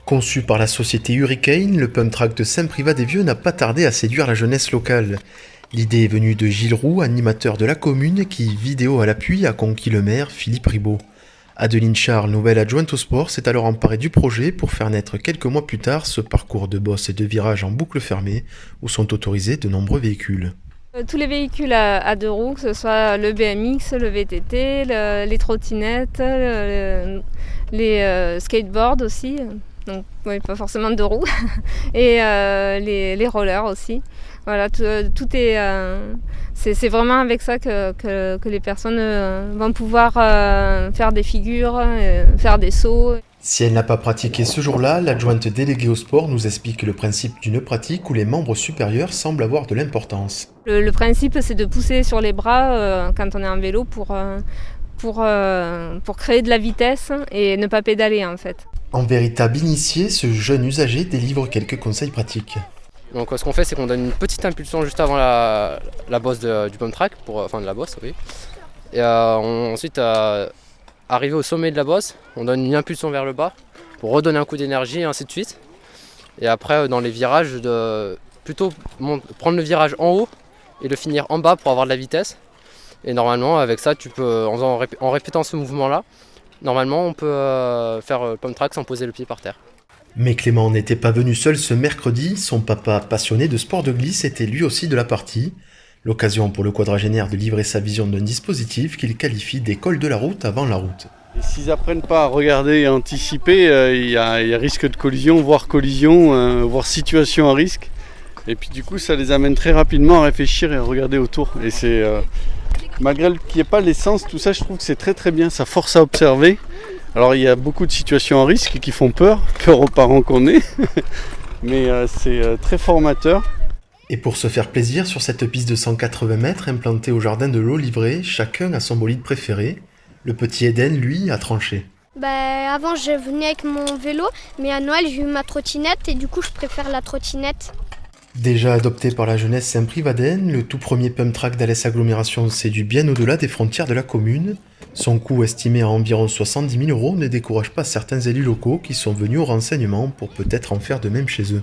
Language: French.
Conçu par la société Hurricane, le pump track de Saint-Privat-des-Vieux n'a pas tardé à séduire la jeunesse locale. L'idée est venue de Gilles Roux, animateur de la commune, qui, vidéo à l'appui, a conquis le maire Philippe Ribaud. Adeline Charles, nouvelle adjointe au sport, s'est alors emparée du projet pour faire naître quelques mois plus tard ce parcours de bosses et de virages en boucle fermée où sont autorisés de nombreux véhicules. Tous les véhicules à deux roues, que ce soit le BMX, le VTT, les trottinettes, les skateboards aussi, donc oui, pas forcément de deux roues, et les rollers aussi. Voilà, tout est, c'est vraiment avec ça que les personnes vont pouvoir faire des figures, faire des sauts. Si elle n'a pas pratiqué ce jour-là, l'adjointe déléguée au sport nous explique le principe d'une pratique où les membres supérieurs semblent avoir de l'importance. Le principe, c'est de pousser sur les bras quand on est en vélo pour créer de la vitesse et ne pas pédaler en fait. En véritable initié, ce jeune usager délivre quelques conseils pratiques. Donc ce qu'on fait, c'est qu'on donne une petite impulsion juste avant la bosse du pump track, enfin de la bosse, oui. Et ensuite, arrivé au sommet de la bosse, on donne une impulsion vers le bas pour redonner un coup d'énergie et ainsi de suite. Et après, dans les virages, plutôt prendre le virage en haut et le finir en bas pour avoir de la vitesse. Et normalement, avec ça, tu peux, en répétant ce mouvement-là, normalement, on peut faire le pump track sans poser le pied par terre. Mais Clément n'était pas venu seul ce mercredi, son papa passionné de sport de glisse était lui aussi de la partie. L'occasion pour le quadragénaire de livrer sa vision d'un dispositif qu'il qualifie d'école de la route avant la route. Et s'ils apprennent pas à regarder et à anticiper, il y a risque de collision, voire situation à risque. Et puis du coup, ça les amène très rapidement à réfléchir et à regarder autour. Et c'est malgré qu'il n'y ait pas l'essence, tout ça, je trouve que c'est très très bien. Ça force à observer. Alors il y a beaucoup de situations à risque qui font peur aux parents qu'on est, mais c'est très formateur. Et pour se faire plaisir sur cette piste de 180 mètres implantée au jardin de l'Olivrée, chacun a son bolide préféré. Le petit Eden, lui, a tranché. Avant je venais avec mon vélo, mais à Noël j'ai eu ma trottinette et du coup je préfère la trottinette. Déjà adopté par la jeunesse Saint-Privat-d'Aisne, le tout premier pump track d'Alès Agglomération séduit bien au-delà des frontières de la commune. Son coût estimé à environ 70 000 € ne décourage pas certains élus locaux qui sont venus au renseignement pour peut-être en faire de même chez eux.